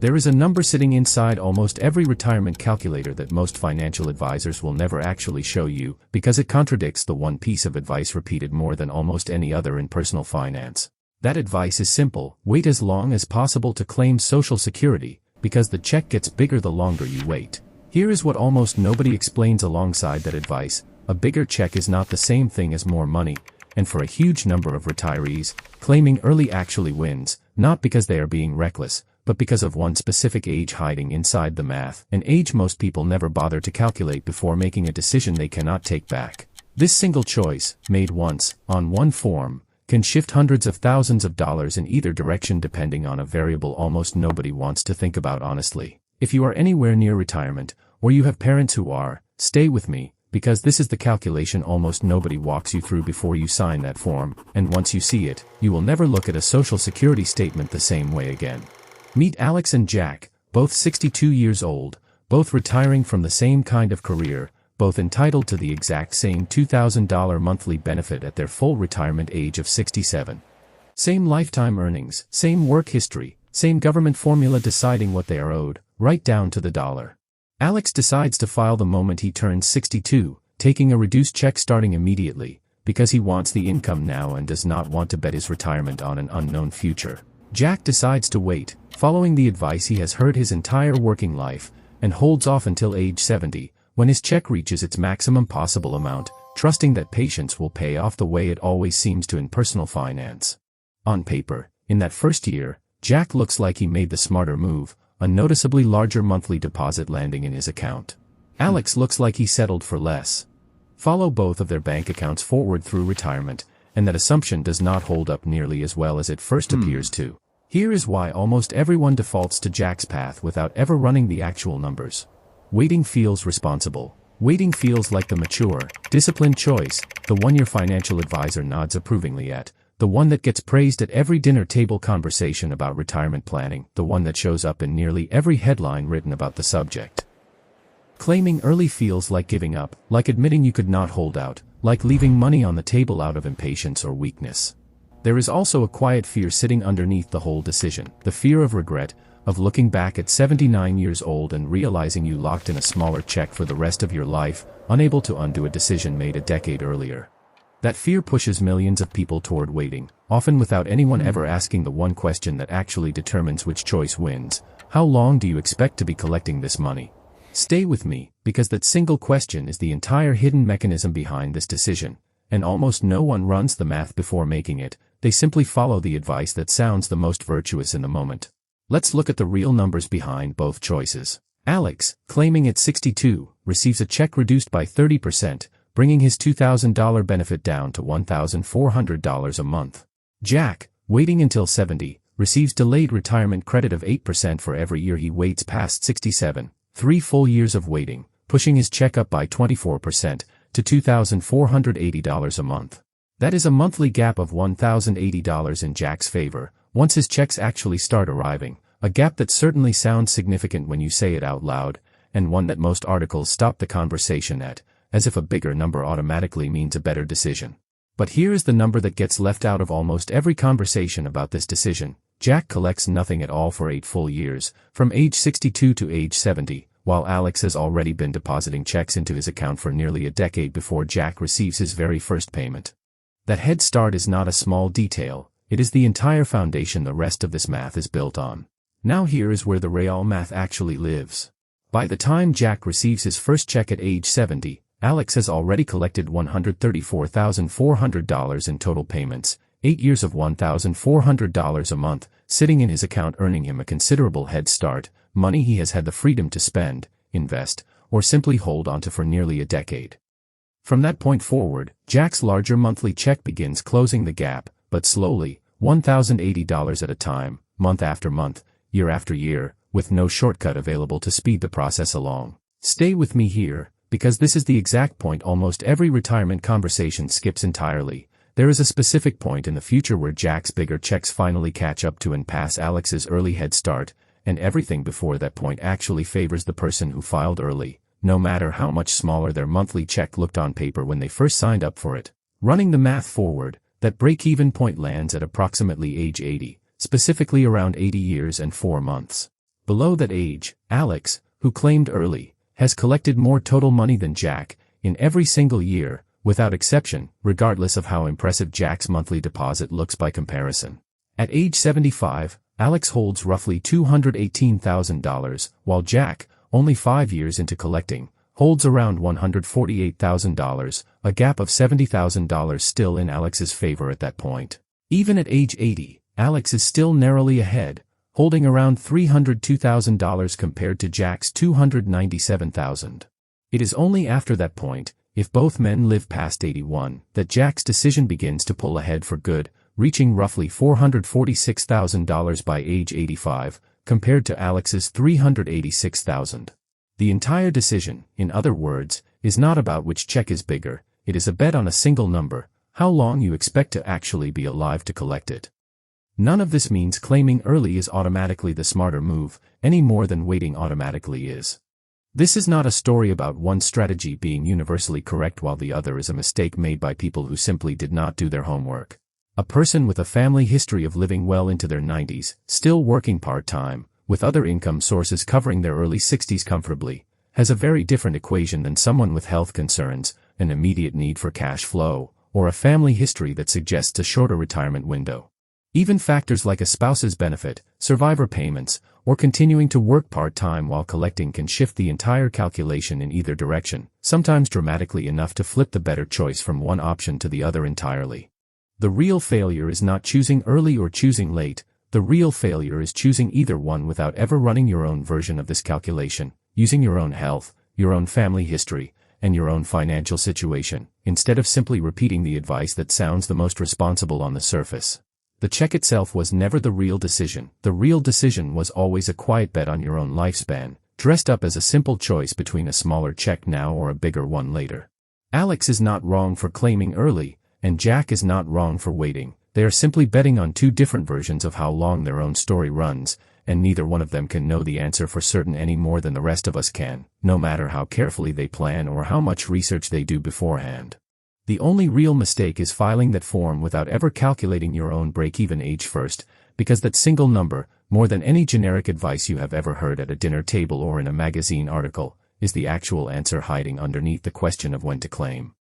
There is a number sitting inside almost every retirement calculator that most financial advisors will never actually show you, because it contradicts the one piece of advice repeated more than almost any other in personal finance. That advice is simple: wait as long as possible to claim Social Security, because the check gets bigger the longer you wait. Here is what almost nobody explains alongside that advice: a bigger check is not the same thing as more money, and for a huge number of retirees, claiming early actually wins, not because they are being reckless, but because of one specific age hiding inside the math, an age most people never bother to calculate before making a decision they cannot take back. This single choice, made once, on one form, can shift hundreds of thousands of dollars in either direction depending on a variable almost nobody wants to think about honestly. If you are anywhere near retirement, or you have parents who are, stay with me, because this is the calculation almost nobody walks you through before you sign that form, and once you see it, you will never look at a Social Security statement the same way again. Meet Alex and Jack, both 62 years old, both retiring from the same kind of career, both entitled to the exact same $2,000 monthly benefit at their full retirement age of 67. Same lifetime earnings, same work history, same government formula deciding what they are owed, right down to the dollar. Alex decides to file the moment he turns 62, taking a reduced check starting immediately, because he wants the income now and does not want to bet his retirement on an unknown future. Jack decides to wait, following the advice he has heard his entire working life, and holds off until age 70, when his check reaches its maximum possible amount, trusting that patience will pay off the way it always seems to in personal finance. On paper, in that first year, Jack looks like he made the smarter move, a noticeably larger monthly deposit landing in his account. Alex looks like he settled for less. Follow both of their bank accounts forward through retirement, and that assumption does not hold up nearly as well as it first appears to. Here is why almost everyone defaults to Jack's path without ever running the actual numbers. Waiting feels responsible. Waiting feels like the mature, disciplined choice, the one your financial advisor nods approvingly at, the one that gets praised at every dinner table conversation about retirement planning, the one that shows up in nearly every headline written about the subject. Claiming early feels like giving up, like admitting you could not hold out, like leaving money on the table out of impatience or weakness. There is also a quiet fear sitting underneath the whole decision, the fear of regret, of looking back at 79 years old and realizing you locked in a smaller check for the rest of your life, unable to undo a decision made a decade earlier. That fear pushes millions of people toward waiting, often without anyone ever asking the one question that actually determines which choice wins: how long do you expect to be collecting this money? Stay with me, because that single question is the entire hidden mechanism behind this decision, and almost no one runs the math before making it. They simply follow the advice that sounds the most virtuous in the moment. Let's look at the real numbers behind both choices. Alex, claiming at 62, receives a check reduced by 30%, bringing his $2,000 benefit down to $1,400 a month. Jack, waiting until 70, receives delayed retirement credit of 8% for every year he waits past 67, 3 full years of waiting, pushing his check up by 24% to $2,480 a month. That is a monthly gap of $1,080 in Jack's favor, once his checks actually start arriving, a gap that certainly sounds significant when you say it out loud, and one that most articles stop the conversation at, as if a bigger number automatically means a better decision. But here is the number that gets left out of almost every conversation about this decision: Jack collects nothing at all for 8 full years, from age 62 to age 70, while Alex has already been depositing checks into his account for nearly a decade before Jack receives his very first payment. That head start is not a small detail, it is the entire foundation the rest of this math is built on. Now here is where the real math actually lives. By the time Jack receives his first check at age 70, Alex has already collected $134,400 in total payments, 8 years of $1,400 a month, sitting in his account earning him a considerable head start, money he has had the freedom to spend, invest, or simply hold onto for nearly a decade. From that point forward, Jack's larger monthly check begins closing the gap, but slowly, $1,080 at a time, month after month, year after year, with no shortcut available to speed the process along. Stay with me here, because this is the exact point almost every retirement conversation skips entirely. There is a specific point in the future where Jack's bigger checks finally catch up to and pass Alex's early head start, and everything before that point actually favors the person who filed early, no matter how much smaller their monthly check looked on paper when they first signed up for it. Running the math forward, that break-even point lands at approximately age 80, specifically around 80 years and 4 months. Below that age, Alex, who claimed early, has collected more total money than Jack, in every single year, without exception, regardless of how impressive Jack's monthly deposit looks by comparison. At age 75, Alex holds roughly $218,000, while Jack, only 5 years into collecting, holds around $148,000, a gap of $70,000 still in Alex's favor at that point. Even at age 80, Alex is still narrowly ahead, holding around $302,000 compared to Jack's $297,000. It is only after that point, if both men live past 81, that Jack's decision begins to pull ahead for good, reaching roughly $446,000 by age 85, compared to Alex's $386,000. The entire decision, in other words, is not about which check is bigger, it is a bet on a single number, how long you expect to actually be alive to collect it. None of this means claiming early is automatically the smarter move, any more than waiting automatically is. This is not a story about one strategy being universally correct while the other is a mistake made by people who simply did not do their homework. A person with a family history of living well into their 90s, still working part-time, with other income sources covering their early 60s comfortably, has a very different equation than someone with health concerns, an immediate need for cash flow, or a family history that suggests a shorter retirement window. Even factors like a spouse's benefit, survivor payments, or continuing to work part-time while collecting can shift the entire calculation in either direction, sometimes dramatically enough to flip the better choice from one option to the other entirely. The real failure is not choosing early or choosing late, the real failure is choosing either one without ever running your own version of this calculation, using your own health, your own family history, and your own financial situation, instead of simply repeating the advice that sounds the most responsible on the surface. The check itself was never the real decision was always a quiet bet on your own lifespan, dressed up as a simple choice between a smaller check now or a bigger one later. Alex is not wrong for claiming early, and Jack is not wrong for waiting. They are simply betting on two different versions of how long their own story runs, and neither one of them can know the answer for certain any more than the rest of us can, no matter how carefully they plan or how much research they do beforehand. The only real mistake is filing that form without ever calculating your own break-even age first, because that single number, more than any generic advice you have ever heard at a dinner table or in a magazine article, is the actual answer hiding underneath the question of when to claim.